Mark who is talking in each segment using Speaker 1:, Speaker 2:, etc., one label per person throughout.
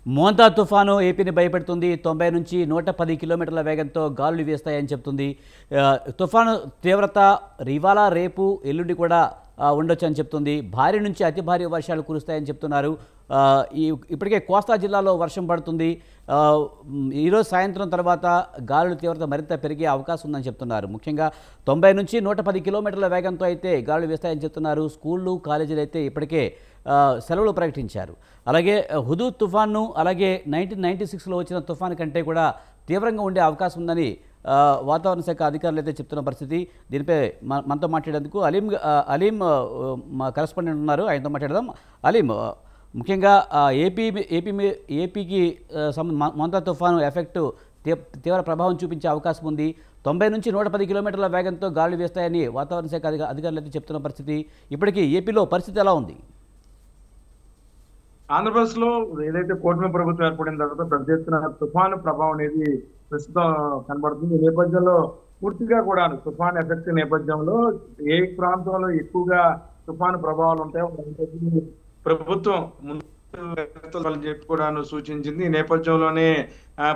Speaker 1: మోంతా తుఫాను ఏపీని భయపెడుతుంది. 90 నుంచి 110 కిలోమీటర్ల వేగంతో గాలులు వీస్తాయని చెప్తుంది. తుఫాను తీవ్రత ఇవాళ, రేపు, ఎల్లుండి కూడా ఉండొచ్చు అని చెప్తుంది. భారీ నుంచి అతి భారీ వర్షాలు కురుస్తాయని చెప్తున్నారు. ఇప్పటికే కోస్తా జిల్లాలో వర్షం పడుతుంది. ఈరోజు సాయంత్రం తర్వాత గాలుల తీవ్రత మరింత పెరిగే అవకాశం ఉందని చెప్తున్నారు. ముఖ్యంగా 90 నుంచి 110 కిలోమీటర్ల వేగంతో అయితే గాలులు వీస్తాయని చెప్తున్నారు. స్కూళ్ళు, కాలేజీలు అయితే ఇప్పటికే సెలవులు ప్రకటించారు. అలాగే హుదూద్ తుఫాను, అలాగే 1996లో వచ్చిన తుఫాను కంటే కూడా తీవ్రంగా ఉండే అవకాశం ఉందని వాతావరణ శాఖ అధికారులు అయితే చెప్తున్న పరిస్థితి. దీనిపై మనతో మాట్లాడేందుకు అలీం మా కరెస్పాండెంట్ ఉన్నారు, ఆయనతో మాట్లాడదాం. అలీం, ముఖ్యంగా ఏపీకి మోంతా తుఫాను ఎఫెక్ట్ తీవ్ర ప్రభావం చూపించే అవకాశం ఉంది. 90 నుంచి 110 కిలోమీటర్ల వేగంతో గాలులు వేస్తాయని వాతావరణ శాఖ అధికారులు అయితే చెప్తున్న పరిస్థితి. ఇప్పటికీ ఏపీలో పరిస్థితి ఎలా ఉంది?
Speaker 2: ఆంధ్రప్రదేశ్ లో ఏదైతే కూటమి ప్రభుత్వం ఏర్పడిన తర్వాత పెద్ద ఎత్తున తుఫాను ప్రభావం అనేది ప్రస్తుతం కనబడుతుంది. ఈ నేపథ్యంలో పూర్తిగా కూడా తుఫాను ఎఫెక్ట్ నేపథ్యంలో ఏ ప్రాంతంలో ఎక్కువగా తుఫాను ప్రభావాలు ఉంటాయో ప్రభుత్వం ముందు చెప్పి కూడా సూచించింది. ఈ నేపథ్యంలోనే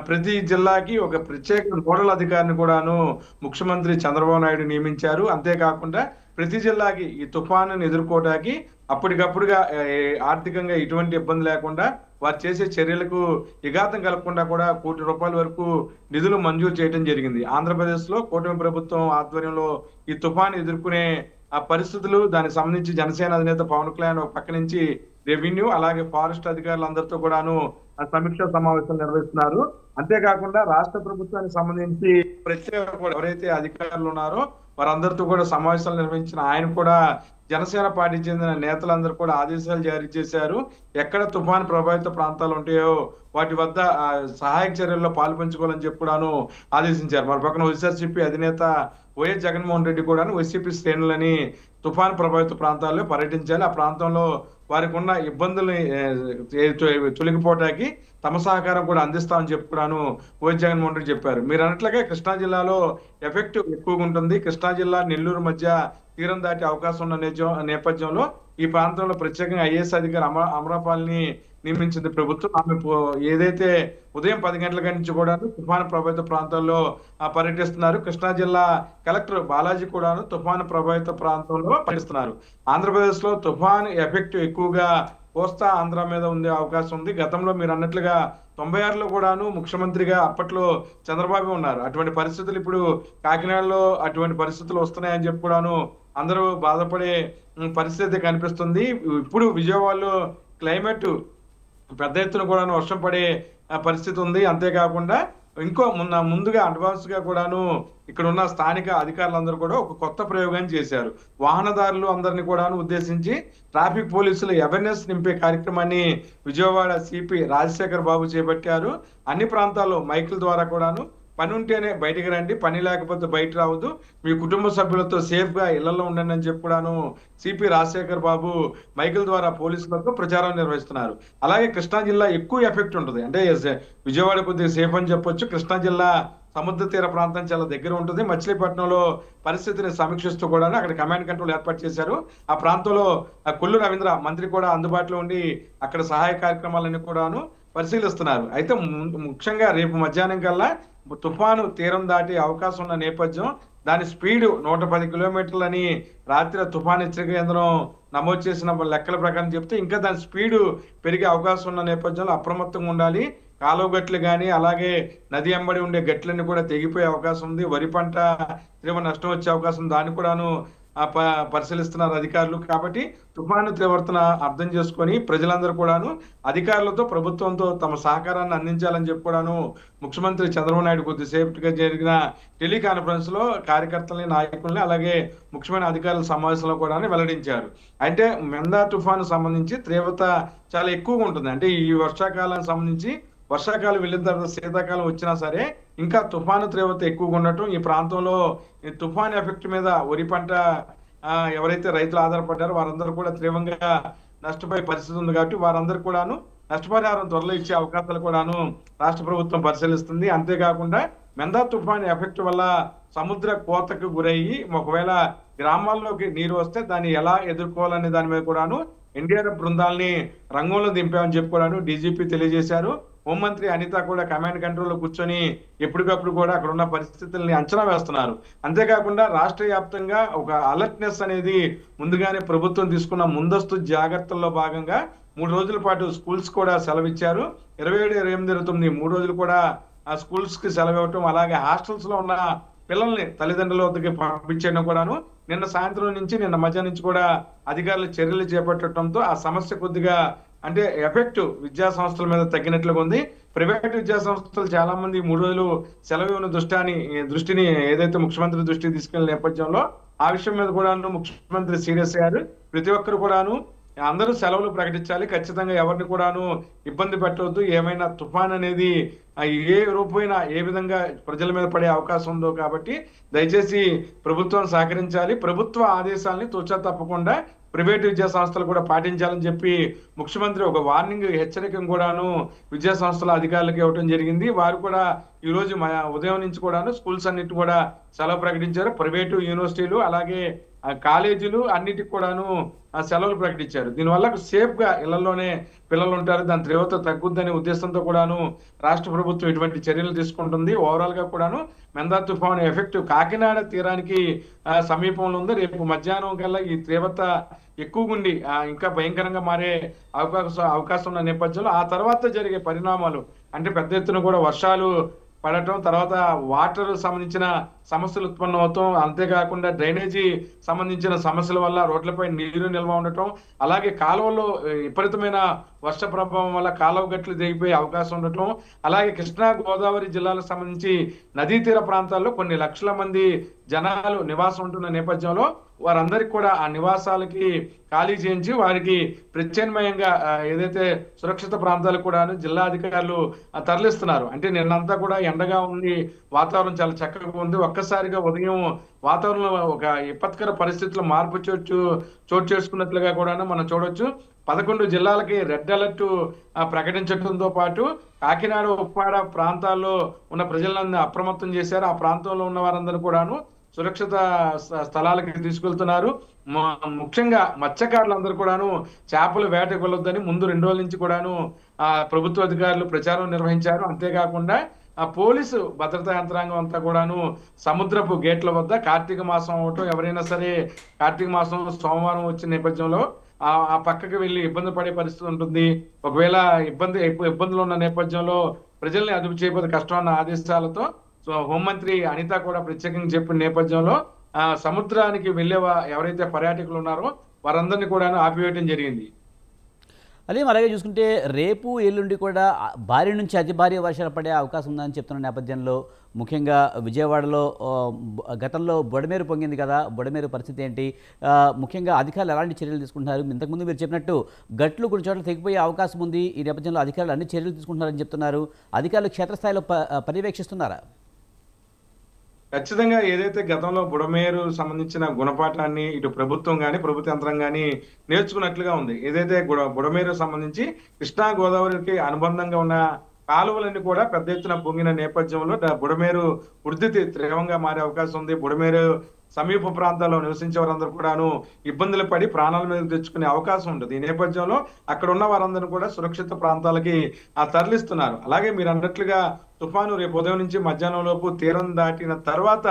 Speaker 2: ప్రతి జిల్లాకి ఒక ప్రత్యేక నోడల్ అధికారిని కూడాను ముఖ్యమంత్రి చంద్రబాబు నాయుడు నియమించారు. అంతేకాకుండా ప్రతి జిల్లాకి ఈ తుఫానుని ఎదుర్కోవడానికి అప్పటికప్పుడుగా ఆర్థికంగా ఎటువంటి ఇబ్బంది లేకుండా వారు చేసే చర్యలకు విఘాతం కలగకుండా కూడా ₹1 కోటి వరకు నిధులు మంజూరు చేయడం జరిగింది. ఆంధ్రప్రదేశ్ లో కూటమి ప్రభుత్వం ఆధ్వర్యంలో ఈ తుఫాను ఎదుర్కొనే ఆ పరిస్థితులు, దానికి సంబంధించి జనసేన అధినేత పవన్ కళ్యాణ్ ఒక పక్క నుంచి రెవెన్యూ అలాగే ఫారెస్ట్ అధికారులందరితో కూడాను సమీక్ష సమావేశాలు నిర్వహిస్తున్నారు. అంతేకాకుండా రాష్ట్ర ప్రభుత్వానికి సంబంధించి ప్రత్యేక ఎవరైతే అధికారులు ఉన్నారో వారందరితో కూడా సమావేశాలు నిర్వహించిన ఆయన కూడా జనసేన పార్టీ చెందిన నేతలందరూ కూడా ఆదేశాలు జారీ చేశారు. ఎక్కడ తుఫాను ప్రభావిత ప్రాంతాలు ఉంటాయో వాటి వద్ద సహాయక చర్యల్లో పాల్పంచుకోవాలని చెప్పి కూడాను ఆదేశించారు. మన పక్కన వైఎస్ఆర్సీపీ అధినేత వైఎస్ జగన్మోహన్ రెడ్డి కూడా వైసీపీ శ్రేణులని తుఫాను ప్రభావిత ప్రాంతాల్లో పర్యటించాలి. ఆ ప్రాంతంలో వారికి ఉన్న ఇబ్బందుల్ని తొలగిపోవడానికి తమ సహకారం కూడా అందిస్తామని చెప్పి కూడాను వైఎస్ జగన్మోహన్ రెడ్డి చెప్పారు. మీరు అన్నట్లుగా కృష్ణా జిల్లాలో ఎఫెక్ట్ ఎక్కువగా ఉంటుంది. కృష్ణా జిల్లా, నెల్లూరు మధ్య తీరం దాటే అవకాశం ఉన్న నేపథ్యంలో ఈ ప్రాంతంలో ప్రత్యేకంగా ఐఏఎస్ అధికారి అమరాపాల్ని నియమించింది ప్రభుత్వం. ఆమె ఏదైతే ఉదయం 10 గంటల నుంచి కూడా తుఫాను ప్రభావిత ప్రాంతాల్లో పర్యటిస్తున్నారు. కృష్ణా జిల్లా కలెక్టర్ బాలాజీ కూడాను తుఫాను ప్రభావిత ప్రాంతంలో పర్యటిస్తున్నారు. ఆంధ్రప్రదేశ్ లో తుఫాను ఎఫెక్ట్ ఎక్కువగా కోస్తా ఆంధ్ర మీద ఉండే అవకాశం ఉంది. గతంలో మీరు అన్నట్లుగా 96లో కూడాను ముఖ్యమంత్రిగా అప్పట్లో చంద్రబాబు ఉన్నారు. అటువంటి పరిస్థితులు ఇప్పుడు కాకినాడలో అటువంటి పరిస్థితులు వస్తున్నాయని చెప్పి కూడాను అందరూ బాధపడే పరిస్థితి కనిపిస్తుంది. ఇప్పుడు విజయవాడలో క్లైమేట్ పెద్ద ఎత్తున కూడా వర్షం పడే పరిస్థితి ఉంది. అంతేకాకుండా ముందుగా అడ్వాన్స్ గా కూడాను ఇక్కడ ఉన్న స్థానిక అధికారులందరూ కూడా ఒక కొత్త ప్రయోగాన్ని చేశారు. వాహనదారులు అందరినీ కూడాను ఉద్దేశించి ట్రాఫిక్ పోలీసులు అవేర్నెస్ నింపే కార్యక్రమాన్ని విజయవాడ సిపి రాజశేఖర్ బాబు చేపట్టారు. అన్ని ప్రాంతాల్లో మైకుల ద్వారా కూడాను పని ఉంటేనే బయటికి రండి, పని లేకపోతే బయట రావద్దు, మీ కుటుంబ సభ్యులతో సేఫ్ గా ఇళ్లలో ఉండండి అని చెప్పి కూడాను సిపి రాజశేఖర్ బాబు మైకుల ద్వారా పోలీసులతో ప్రచారం నిర్వహిస్తున్నారు. అలాగే కృష్ణా జిల్లా ఎక్కువ ఎఫెక్ట్ ఉంటుంది. అంటే విజయవాడ కొద్దిగా సేఫ్ అని చెప్పొచ్చు. కృష్ణా జిల్లా సముద్ర తీర ప్రాంతం చాలా దగ్గర ఉంటుంది. మచిలీపట్నంలో పరిస్థితిని సమీక్షిస్తూ కూడా అక్కడ కమాండ్ కంట్రోల్ ఏర్పాటు చేశారు. ఆ ప్రాంతంలో కొల్లు రవీంద్ర మంత్రి కూడా అందుబాటులో ఉండి అక్కడ సహాయ కార్యక్రమాలన్నీ కూడాను పరిశీలిస్తున్నారు. అయితే ముఖ్యంగా రేపు మధ్యాహ్నం కల్లా తుఫాను తీరం దాటే అవకాశం ఉన్న నేపథ్యం, దాని స్పీడ్ 110 కిలోమీటర్లని రాత్రి తుఫాను హెచ్చరిక కేంద్రం నమోదు చేసిన లెక్కల ప్రకారం చెప్తే ఇంకా దాని స్పీడ్ పెరిగే అవకాశం ఉన్న నేపథ్యంలో అప్రమత్తంగా ఉండాలి. కాలువ గట్లు కానీ అలాగే నది ఎంబడి ఉండే గట్లన్నీ కూడా తెగిపోయే అవకాశం ఉంది. వరి పంట తీవ్ర నష్టం వచ్చే అవకాశం, దాన్ని కూడాను పరిశీలిస్తున్నారు అధికారులు. కాబట్టి తుఫాను తీవ్రతను అర్థం చేసుకొని ప్రజలందరూ కూడాను అధికారులతో ప్రభుత్వంతో తమ సహకారాన్ని అందించాలని చెప్పి కూడాను ముఖ్యమంత్రి చంద్రబాబు నాయుడు కొద్దిసేపటిగా జరిగిన టెలికాన్ఫరెన్స్ లో కార్యకర్తలని, నాయకుల్ని అలాగే ముఖ్యమైన అధికారుల సమావేశంలో కూడా వెల్లడించారు. అంటే మెందా తుఫాను సంబంధించి తీవ్రత చాలా ఎక్కువగా ఉంటుంది. అంటే ఈ వర్షాకాలానికి సంబంధించి వర్షాకాలం వెళ్ళిన తర్వాత శీతాకాలం వచ్చినా సరే ఇంకా తుఫాను తీవ్రత ఎక్కువగా ఉండటం, ఈ ప్రాంతంలో ఈ తుఫాను ఎఫెక్ట్ మీద వరి పంట ఎవరైతే రైతులు ఆధారపడ్డారో వారందరూ కూడా తీవ్రంగా నష్టపోయే పరిస్థితి ఉంది. కాబట్టి వారందరూ కూడాను నష్టపరిహారం త్వరలో ఇచ్చే అవకాశాలు కూడాను రాష్ట్ర ప్రభుత్వం పరిశీలిస్తుంది. అంతేకాకుండా మెందా తుఫాను ఎఫెక్ట్ వల్ల సముద్ర కోతకు గురయ్యి ఒకవేళ గ్రామాల్లోకి నీరు వస్తే దాన్ని ఎలా ఎదుర్కోవాలనే దాని మీద కూడాను ఎన్డీఆర్ఎఫ్ బృందాలని రంగంలో దింపామని చెప్పి కూడాను డీజీపీ తెలియజేశారు. హోంమంత్రి అనిత కూడా కమాండ్ కంట్రోల్ లో కూర్చొని ఎప్పటికప్పుడు కూడా అక్కడ ఉన్న పరిస్థితుల్ని అంచనా వేస్తున్నారు. అంతేకాకుండా రాష్ట్ర వ్యాప్తంగా ఒక అలర్ట్నెస్ అనేది ముందుగానే ప్రభుత్వం తీసుకున్న ముందస్తు జాగ్రత్తల్లో భాగంగా 3 రోజుల పాటు స్కూల్స్ కూడా సెలవు ఇచ్చారు. 27, 28, 29 3 రోజులు కూడా ఆ స్కూల్స్ కి సెలవు ఇవ్వటం, అలాగే హాస్టల్స్ లో ఉన్న పిల్లల్ని తల్లిదండ్రుల వద్దకి పంపించడం కూడాను నిన్న సాయంత్రం నుంచి నిన్న మధ్యాహ్నం నుంచి కూడా అధికారులు చర్యలు చేపట్టడంతో ఆ సమస్య కొద్దిగా అంటే ఎఫెక్ట్ విద్యా సంస్థల మీద తగ్గినట్లుగా ఉంది. ప్రైవేట్ విద్యా సంస్థలు చాలా మంది 3 రోజులు సెలవు ఇవ్వని దృష్టిని ఏదైతే ముఖ్యమంత్రి దృష్టికి తీసుకెళ్లిన నేపథ్యంలో ఆ విషయం మీద కూడాను ముఖ్యమంత్రి సీరియస్ అయ్యారు. ప్రతి ఒక్కరు కూడాను అందరూ సెలవులు ప్రకటించాలి, ఖచ్చితంగా ఎవరిని కూడాను ఇబ్బంది పెట్టవద్దు. ఏమైనా తుఫాన్ అనేది ఏ రూపమైన ఏ విధంగా ప్రజల మీద పడే అవకాశం ఉందో కాబట్టి దయచేసి ప్రభుత్వం సహకరించాలి. ప్రభుత్వ ఆదేశాలని తూచా తప్పకుండా ప్రైవేట్ విద్యా సంస్థలు కూడా పాటించాలని చెప్పి ముఖ్యమంత్రి ఒక వార్నింగ్ హెచ్చరికను కూడాను విద్యా సంస్థల అధికారులకు ఇవ్వడం జరిగింది. వారు కూడా ఈ రోజు ఉదయం నుంచి కూడాను స్కూల్స్ అన్నిటి కూడా సెలవు ప్రకటించారు. ప్రైవేటు యూనివర్సిటీలు అలాగే కాలేజీలు అన్నిటికి కూడాను సెలవులు ప్రకటించారు. దీనివల్ల సేఫ్ గా ఇళ్లలోనే పిల్లలు ఉంటారు, దాని తీవ్రత తగ్గుద్దనే ఉద్దేశంతో కూడాను రాష్ట్ర ప్రభుత్వం ఇటువంటి చర్యలు తీసుకుంటుంది. ఓవరాల్ గా కూడాను మెందా తుఫాను ఎఫెక్ట్ కాకినాడ తీరానికి సమీపంలో ఉంది. రేపు మధ్యాహ్నం కల్లా ఈ తీవ్రత ఎక్కువగా ఉండి ఇంకా భయంకరంగా మారే అవకాశం ఉన్న నేపథ్యంలో ఆ తర్వాత జరిగే పరిణామాలు అంటే పెద్ద ఎత్తున కూడా వర్షాలు పడటం, తర్వాత వాటర్ సంబంధించిన సమస్యలు ఉత్పన్నం అవటం, అంతేకాకుండా డ్రైనేజీ సంబంధించిన సమస్యల వల్ల రోడ్లపై నీరు నిల్వ ఉండటం, అలాగే కాలువలో విపరీతమైన వర్ష ప్రభావం వల్ల కాలువ గట్లు తెగిపోయే అవకాశం ఉండటం, అలాగే కృష్ణా గోదావరి జిల్లాలకు సంబంధించి నదీ తీర ప్రాంతాల్లో కొన్ని లక్షల మంది జనాలు నివాసం ఉంటున్న నేపథ్యంలో వారందరికీ కూడా ఆ నివాసాలకి ఖాళీ చేయించి వారికి ప్రత్యామ్నాయంగా ఏదైతే సురక్షిత ప్రాంతాలకు కూడా జిల్లా అధికారులు తరలిస్తున్నారు. అంటే నిన్నంతా కూడా ఎండగా ఉంది, వాతావరణం చాలా చక్కగా ఉంది. ఒక్కసారిగా ఉదయం వాతావరణంలో ఒక విపత్కర పరిస్థితుల్లో మార్పు చోటు చేసుకున్నట్లుగా కూడా మనం చూడొచ్చు. 11 జిల్లాలకి రెడ్ అలర్ట్ ప్రకటించడంతో పాటు కాకినాడ, ఉప్పాడ ప్రాంతాల్లో ఉన్న ప్రజలందరినీ అప్రమత్తం చేశారు. ఆ ప్రాంతంలో ఉన్న వారందరూ కూడాను సురక్షిత స్థలాలకి తీసుకెళ్తున్నారు. ముఖ్యంగా మత్స్యకారులందరూ కూడాను చేపలు వేటకు వెళ్ళొద్దని ముందు 2 రోజుల నుంచి కూడాను ప్రభుత్వ అధికారులు ప్రచారం నిర్వహించారు. అంతేకాకుండా పోలీసు భద్రతా యంత్రాంగం అంతా కూడాను సముద్రపు గేట్ల వద్ద కార్తీక మాసం అవటం, ఎవరైనా సరే కార్తీక మాసం సోమవారం వచ్చిన నేపథ్యంలో ఆ పక్కకి వెళ్ళి ఇబ్బంది పడే పరిస్థితి ఉంటుంది. ఒకవేళ ఇబ్బందులు ఉన్న నేపథ్యంలో ప్రజల్ని అదుపు చేయబోతే కష్టం అన్న ఆదేశాలతో హోంమంత్రి అనిత కూడా ప్రత్యేకంగా చెప్పిన నేపథ్యంలో సముద్రానికి వెళ్ళే ఎవరైతే పర్యాటకులు ఉన్నారో వారందరినీ కూడా ఆపివేయడం జరిగింది.
Speaker 1: అదే అలాగే చూసుకుంటే రేపు ఎల్లుండి కూడా భారీ నుంచి అతి భారీ వర్షాలు పడే అవకాశం ఉందని చెప్తున్న నేపథ్యంలో ముఖ్యంగా విజయవాడలో గతంలో బుడమేరు పొంగింది కదా, బుడమేరు పరిస్థితి ఏంటి, ముఖ్యంగా అధికారులు ఎలాంటి చర్యలు తీసుకుంటున్నారు? ఇంతకుముందు మీరు చెప్పినట్టు గట్లు కొన్ని చోట్ల తెగిపోయే అవకాశం ఉంది. ఈ నేపథ్యంలో అధికారులు అన్ని చర్యలు తీసుకుంటున్నారని చెప్తున్నారు. అధికారులు క్షేత్రస్థాయిలో పర్యవేక్షిస్తున్నారా?
Speaker 2: ఖచ్చితంగా ఏదైతే గతంలో బుడమేరు సంబంధించిన గుణపాఠాన్ని ఇటు ప్రభుత్వం కానీ ప్రభుత్వ యంత్రం కానీ నేర్చుకున్నట్లుగా ఉంది. ఏదైతే బుడమేరు సంబంధించి కృష్ణా గోదావరికి అనుబంధంగా ఉన్న కాలువలన్నీ కూడా పెద్ద ఎత్తున పొంగిన నేపథ్యంలో బుడమేరు ఉధృతి తీవ్రంగా మారే అవకాశం ఉంది. బుడమేరు సమీప ప్రాంతాల్లో నివసించే వారందరూ కూడాను ఇబ్బందులు పడి ప్రాణాల మీద తెచ్చుకునే అవకాశం ఉంటుంది. ఈ నేపథ్యంలో అక్కడ ఉన్న వారందరూ కూడా సురక్షిత ప్రాంతాలకి తరలిస్తున్నారు. అలాగే మీరు అన్నట్లుగా తుఫాను రేపు ఉదయం నుంచి మధ్యాహ్నం లోపు తీరం దాటిన తర్వాత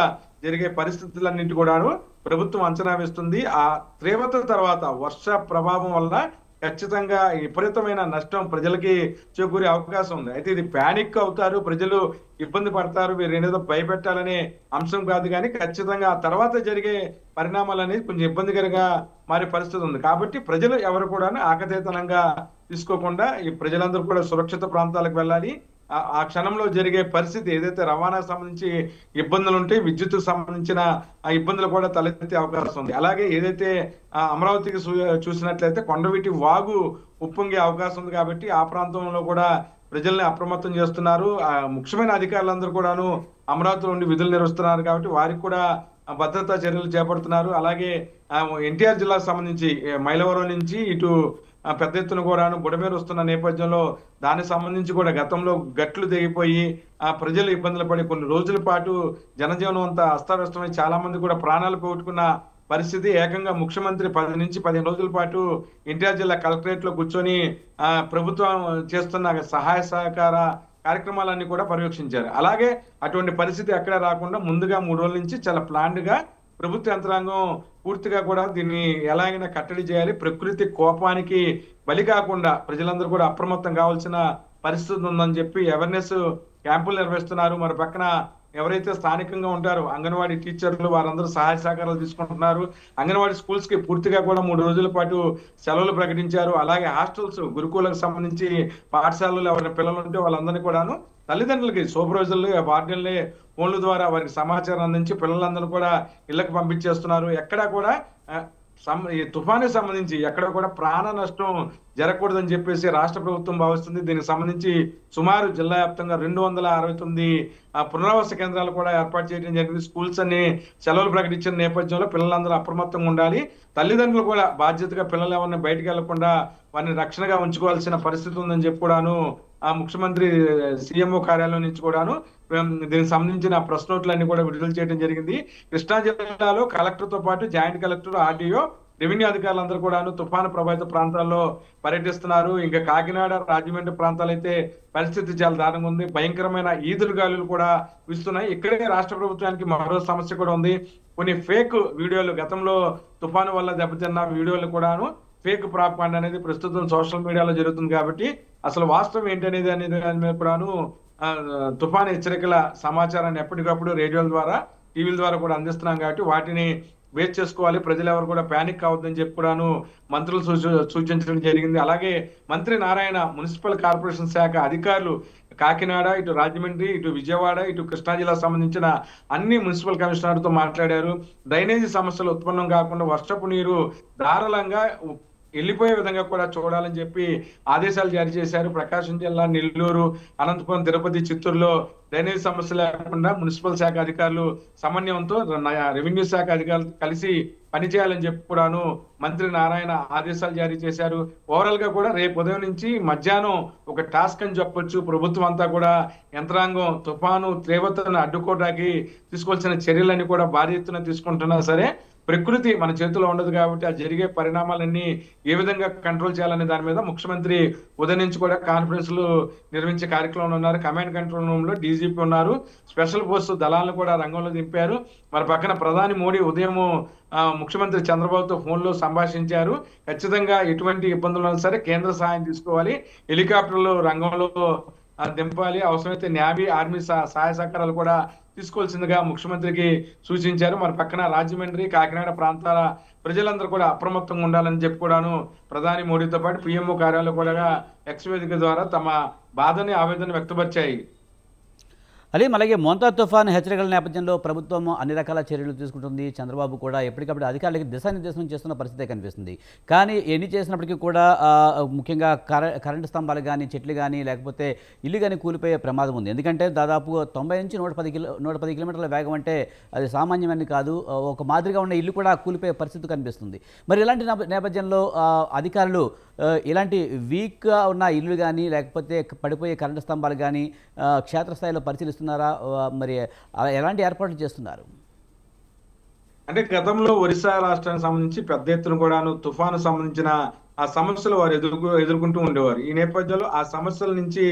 Speaker 2: జరిగే పరిస్థితులన్నింటి కూడాను ప్రభుత్వం అంచనా వేస్తుంది. ఆ తీవ్రత తర్వాత వర్ష ప్రభావం వల్ల ఖచ్చితంగా విపరీతమైన నష్టం ప్రజలకి చేకూరే అవకాశం ఉంది. అయితే ఇది ప్యానిక్ అవుతారు, ప్రజలు ఇబ్బంది పడతారు, వీరు ఏదో భయపెట్టాలనే అంశం కాదు. కానీ ఖచ్చితంగా ఆ తర్వాత జరిగే పరిణామాలు అనేది కొంచెం ఇబ్బందికరంగా మారే పరిస్థితి ఉంది. కాబట్టి ప్రజలు ఎవరు కూడా ఆకతేతనంగా తీసుకోకుండా ఈ ప్రజలందరూ కూడా సురక్షిత ప్రాంతాలకు వెళ్ళాలి. ఆ క్షణంలో జరిగే పరిస్థితి ఏదైతే రవాణాకు సంబంధించి ఇబ్బందులు ఉంటాయి, విద్యుత్కు సంబంధించిన ఆ ఇబ్బందులు కూడా తలెత్తే అవకాశం ఉంది. అలాగే ఏదైతే అమరావతికి చూసినట్లయితే కొండవీటి వాగు ఉప్పొంగే అవకాశం ఉంది. కాబట్టి ఆ ప్రాంతంలో కూడా ప్రజల్ని అప్రమత్తం చేస్తున్నారు. ముఖ్యమైన అధికారులందరూ కూడాను అమరావతిలో ఉండి విధులు నిర్వహిస్తున్నారు కాబట్టి వారికి కూడా భద్రతా చర్యలు చేపడుతున్నారు. అలాగే ఎన్టీఆర్ జిల్లాకు సంబంధించి మైలవరం నుంచి ఇటు పెద్ద ఎత్తున కూడాను బుడమేరు వస్తున్న నేపథ్యంలో దానికి సంబంధించి కూడా గతంలో గట్లు తెగిపోయి ప్రజలు ఇబ్బందులు పడి కొన్ని రోజుల పాటు జనజీవనం అంతా అస్తవ్యస్తమై చాలా మంది కూడా ప్రాణాలు పోగొట్టుకున్న పరిస్థితి. ఏకంగా ముఖ్యమంత్రి 10 నుంచి 15 రోజుల పాటు ఎన్టీఆర్ జిల్లా కలెక్టరేట్ లో కూర్చొని ప్రభుత్వం చేస్తున్న సహాయ సహకార కార్యక్రమాలన్నీ కూడా పర్యవేక్షించారు. అలాగే అటువంటి పరిస్థితి ఎక్కడ రాకుండా ముందుగా 3 రోజుల నుంచి చాలా ప్లాన్డ్ గా ప్రభుత్వ యంత్రాంగం పూర్తిగా కూడా దీన్ని ఎలాగైనా కట్టడి చేయాలి, ప్రకృతి కోపానికి బలి కాకుండా ప్రజలందరూ కూడా అప్రమత్తం కావాల్సిన పరిస్థితి ఉందని చెప్పి అవేర్నెస్ క్యాంపులు నిర్వహిస్తున్నారు. మరి పక్కన ఎవరైతే స్థానికంగా ఉంటారో అంగన్వాడీ టీచర్లు వారందరూ సహాయ సహకారాలు తీసుకుంటున్నారు. అంగన్వాడీ స్కూల్స్ కి పూర్తిగా కూడా 3 రోజుల పాటు సెలవులు ప్రకటించారు. అలాగే హాస్టల్స్, గురుకులకు సంబంధించి పాఠశాలలు ఎవరైనా పిల్లలు ఉంటే వాళ్ళందరినీ కూడాను తల్లిదండ్రులకి సూపర్వైజర్లు, వార్డెన్లే ఫోన్ల ద్వారా వారికి సమాచారం అందించి పిల్లలందరూ కూడా ఇళ్లకు పంపించేస్తున్నారు. ఎక్కడా కూడా ఈ తుఫానుకి సంబంధించి ఎక్కడ కూడా ప్రాణ నష్టం జరగకూడదని చెప్పేసి రాష్ట్ర ప్రభుత్వం భావిస్తుంది. దీనికి సంబంధించి సుమారు జిల్లా వ్యాప్తంగా 269 పునరావాస కేంద్రాలు కూడా ఏర్పాటు చేయడం జరిగింది. స్కూల్స్ అన్ని సెలవులు ప్రకటించిన నేపథ్యంలో పిల్లలందరూ అప్రమత్తంగా ఉండాలి. తల్లిదండ్రులు కూడా బాధ్యతగా పిల్లలు ఎవరిని బయటకు వెళ్లకుండా వారిని రక్షణగా ఉంచుకోవాల్సిన పరిస్థితి ఉందని చెప్పి కూడాను ఆ ముఖ్యమంత్రి సీఎంఓ కార్యాలయం నుంచి కూడాను దీనికి సంబంధించిన ప్రెస్ నోట్లన్నీ కూడా విడుదల చేయడం జరిగింది. కృష్ణా జిల్లాలో కలెక్టర్ తో పాటు జాయింట్ కలెక్టర్, ఆర్డీఓ, రెవెన్యూ అధికారులందరూ కూడాను తుఫాను ప్రభావిత ప్రాంతాల్లో పర్యటిస్తున్నారు. ఇంకా కాకినాడ, రాజమండ్రి ప్రాంతాలైతే పరిస్థితి చాలా దారుణంగా ఉంది. భయంకరమైన ఈదురు గాలులు కూడా వీస్తున్నాయి. ఇక్కడే రాష్ట్ర ప్రభుత్వానికి మరో సమస్య కూడా ఉంది. కొన్ని ఫేక్ వీడియోలు, గతంలో తుఫాను వల్ల దెబ్బతిన్న వీడియోలు కూడాను ఫేక్ ప్రాపగాండా అనేది ప్రస్తుతం సోషల్ మీడియాలో జరుగుతుంది. కాబట్టి అసలు వాస్తవం ఏంటనేది దాని మీద కూడాను తుఫాను హెచ్చరికల సమాచారాన్ని ఎప్పటికప్పుడు రేడియోల ద్వారా, టీవీల ద్వారా కూడా అందిస్తున్నాం. కాబట్టి వాటిని బేస్ చేసుకోవాలి. ప్రజలు ఎవరు కూడా ప్యానిక్ కావద్దని చెప్పి కూడాను మంత్రులు సూచించడం జరిగింది. అలాగే మంత్రి నారాయణ మున్సిపల్ కార్పొరేషన్ శాఖ అధికారులు కాకినాడ, ఇటు రాజమండ్రి, ఇటు విజయవాడ, ఇటు కృష్ణా జిల్లా సంబంధించిన అన్ని మున్సిపల్ కమిషనర్తో మాట్లాడారు. డ్రైనేజీ సమస్యలు ఉత్పన్నం కాకుండా వర్షపు నీరు ధారాళంగా వెళ్ళిపోయే విధంగా కూడా చూడాలని చెప్పి ఆదేశాలు జారీ చేశారు. ప్రకాశం జిల్లా, నెల్లూరు, అనంతపురం, తిరుపతి, చిత్తూరులో డ్రైనేజ్ సమస్య లేకుండా మున్సిపల్ శాఖ అధికారులు సమన్వయంతో రెవెన్యూ శాఖ అధికారులు కలిసి పనిచేయాలని చెప్పి కూడాను మంత్రి నారాయణ ఆదేశాలు జారీ చేశారు. ఓవరాల్ గా కూడా రేపు ఉదయం నుంచి మధ్యాహ్నం ఒక టాస్క్ అని చెప్పొచ్చు. ప్రభుత్వం అంతా కూడా యంత్రాంగం తుఫాను తీవ్రతను అడ్డుకోవడానికి తీసుకోవాల్సిన చర్యలన్నీ కూడా భారీ ఎత్తున తీసుకుంటున్నా సరే ప్రకృతి మన చేతిలో ఉండదు. కాబట్టి ఆ జరిగే పరిణామాలన్నీ ఏ విధంగా కంట్రోల్ చేయాలనే దాని మీద ముఖ్యమంత్రి ఉదయం నుంచి కూడా కాన్ఫరెన్స్లు నిర్వహించే కార్యక్రమంలో ఉన్నారు. కమాండ్ కంట్రోల్ రూమ్ లో డీజీపీ ఉన్నారు. స్పెషల్ ఫోర్స్ దళాలను కూడా రంగంలో దింపారు. మరి పక్కన ప్రధాని మోడీ ఉదయం ముఖ్యమంత్రి చంద్రబాబుతో ఫోన్లో సంభాషించారు. ఖచ్చితంగా ఎటువంటి ఇబ్బందులు ఉన్నా సరే కేంద్ర సహాయం తీసుకోవాలి, హెలికాప్టర్లు రంగంలో దింపాలి, అవసరమైతే నేవీ, ఆర్మీ సహాయ సహకారాలు కూడా తీసుకోవాల్సిందిగా ముఖ్యమంత్రికి సూచించారు. మరి పక్కన రాజమండ్రి, కాకినాడ ప్రాంతాల ప్రజలందరూ కూడా అప్రమత్తంగా ఉండాలని చెప్పి కూడాను ప్రధాని మోడీతో పాటు పిఎంఓ కార్యాలయం కూడా ఎక్స్ వేదిక ద్వారా తమ బాధని, ఆవేదన వ్యక్తపరిచాయి.
Speaker 1: అలాగే మోంతా తుఫాను హెచ్చరికల నేపథ్యంలో ప్రభుత్వం అన్ని రకాల చర్యలు తీసుకుంటుంది. చంద్రబాబు కూడా ఎప్పటికప్పుడు అధికారులకు దిశానిర్దేశం చేస్తున్న పరిస్థితే కనిపిస్తుంది. కానీ ఎన్ని చేసినప్పటికీ కూడా ముఖ్యంగా కరెంటు స్తంభాలు కానీ, చెట్లు కానీ, లేకపోతే ఇల్లు కానీ కూలిపోయే ప్రమాదం ఉంది. ఎందుకంటే దాదాపు 90 నుంచి 110 కిలోమీటర్ల వేగం అంటే అది సామాన్యమని కాదు. ఒక మాదిరిగా ఉన్న ఇల్లు కూడా కూలిపోయే పరిస్థితి కనిపిస్తుంది. మరి ఇలాంటి నేపథ్యంలో అధికారులు ఇలాంటి వీక్గా ఉన్న ఇల్లు కానీ, లేకపోతే పడిపోయే కరెంటు స్తంభాలు కానీ క్షేత్రస్థాయిలో పరిశీలిస్తున్నారా? మరి ఎలాంటి ఏర్పాట్లు చేస్తున్నారు?
Speaker 2: అంటే గతంలో ఒరిస్సా రాష్ట్రానికి సంబంధించి పెద్ద ఎత్తున కూడాను తుఫాను సంబంధించిన ఆ సమస్యలు వారు ఎదుర్కొంటూ ఉండేవారు. ఈ నేపథ్యంలో ఆ సమస్యల నుంచి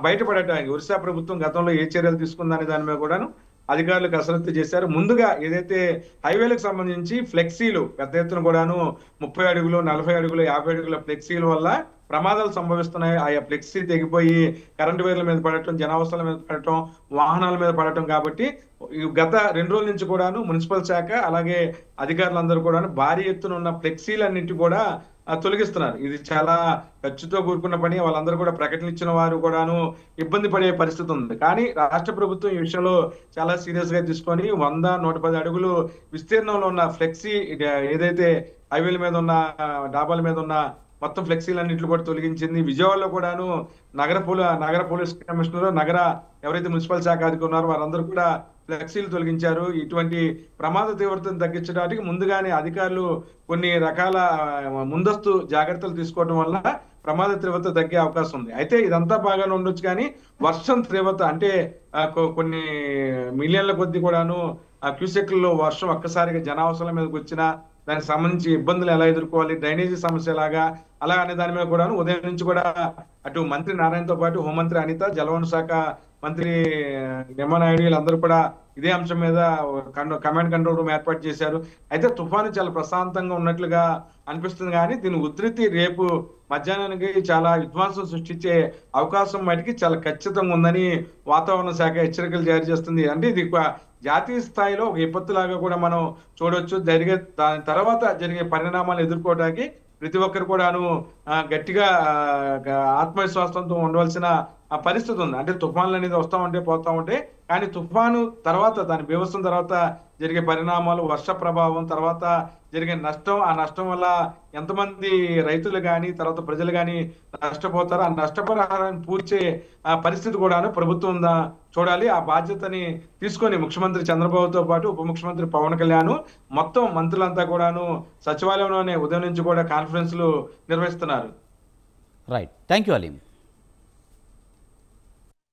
Speaker 2: బయటపడటానికి ఒరిస్సా ప్రభుత్వం గతంలో ఏ చర్యలు తీసుకుందనే దాని మీద కూడాను అధికారులు కసరత్తు చేశారు. ముందుగా ఏదైతే హైవేలకు సంబంధించి ఫ్లెక్సీలు పెద్ద ఎత్తున కూడాను 30 అడుగులు, 40 అడుగులు, 50 అడుగుల ఫ్లెక్సీల వల్ల ప్రమాదాలు సంభవిస్తున్నాయి. ఆయా ఫ్లెక్సీ తెగిపోయి కరెంటు వైర్ల మీద పడటం, జనావసరాల మీద పడటం, వాహనాల మీద పడటం. కాబట్టి గత 2 రోజుల నుంచి కూడాను మున్సిపల్ శాఖ అలాగే అధికారులందరూ కూడాను భారీ ఎత్తున ఉన్న ఫ్లెక్సీలన్నింటి కూడా తొలగిస్తున్నారు. ఇది చాలా ఖర్చుతో కూరుకున్న పని. వాళ్ళందరూ కూడా ప్రకటనలు ఇచ్చిన వారు కూడాను ఇబ్బంది పడే పరిస్థితి ఉంది. కానీ రాష్ట్ర ప్రభుత్వం ఈ విషయంలో చాలా సీరియస్ గా తీసుకొని 100, 110 అడుగులు విస్తీర్ణంలో ఉన్న ఫ్లెక్సీ ఏదైతే హైవేల మీద ఉన్న, డాబాల మీద ఉన్న మొత్తం ఫ్లెక్సీలన్నింటిని కూడా తొలగించింది. విజయవాడలో కూడాను నగర పోలీస్ కమిషనర్, ఎవరైతే మున్సిపల్ శాఖ అధికారులు ఉన్నారో వారందరూ కూడా ఫ్లెక్సీలు తొలగించారు. ఇటువంటి ప్రమాద తీవ్రతను తగ్గించడానికి ముందుగానే అధికారులు కొన్ని రకాల ముందస్తు జాగ్రత్తలు తీసుకోవడం వల్ల ప్రమాద తీవ్రత తగ్గే అవకాశం ఉంది. అయితే ఇదంతా బాగానే ఉండొచ్చు కానీ వర్షం తీవ్రత అంటే కొన్ని మిలియన్ల కొద్ది కూడాను క్యూసెక్లలో వర్షం ఒక్కసారిగా జనావసరాల మీదకి వచ్చినా దానికి సంబంధించి ఇబ్బందులు ఎలా ఎదుర్కోవాలి, డ్రైనేజీ సమస్య అలా అనే దాని మీద కూడాను ఉదయం నుంచి కూడా అటు మంత్రి నారాయణతో పాటు హోంమంత్రి అనిత, జలవనరుల శాఖ మంత్రి నిమ్మనాయుడు వీళ్ళందరూ కూడా ఇదే అంశం మీద కమాండ్ కంట్రోల్ రూమ్ ఏర్పాటు చేశారు. అయితే తుఫాను చాలా ప్రశాంతంగా ఉన్నట్లుగా అనిపిస్తుంది కానీ దీని ఉధృతి రేపు మధ్యాహ్నానికి చాలా విధ్వంసం సృష్టించే అవకాశం మటుకి చాలా ఖచ్చితంగా ఉందని వాతావరణ శాఖ హెచ్చరికలు జారీ చేస్తుంది. అంటే ఇది జాతీయ స్థాయిలో ఒక విపత్తులాగా కూడా మనం చూడొచ్చు. దాని తర్వాత జరిగే పరిణామాలు ఎదుర్కోవడానికి ప్రతి ఒక్కరు కూడాను గట్టిగా ఆత్మవిశ్వాసంతో ఉండవలసిన పరిస్థితి ఉంది. అంటే తుఫాన్లు అనేది వస్తూ ఉంటే పోతా ఉంటే, కానీ తుఫాను తర్వాత దాని బీభత్సం తర్వాత జరిగే పరిణామాలు, వర్ష ప్రభావం తర్వాత జరిగే నష్టం, ఆ నష్టం వల్ల ఎంతమంది రైతులు కానీ తర్వాత ప్రజలు కానీ నష్టపోతారో ఆ నష్టపరిహారాన్ని పూర్చే పరిస్థితి కూడాను ప్రభుత్వం చూడాలి. ఆ బాధ్యతని తీసుకొని ముఖ్యమంత్రి చంద్రబాబుతో పాటు ఉప ముఖ్యమంత్రి పవన్ కళ్యాణ్ మొత్తం మంత్రులంతా కూడాను సచివాలయంలోనే ఉదయం నుంచి కూడా కాన్ఫరెన్స్లు నిర్వహిస్తున్నారు.
Speaker 1: Right, thank you Aleem.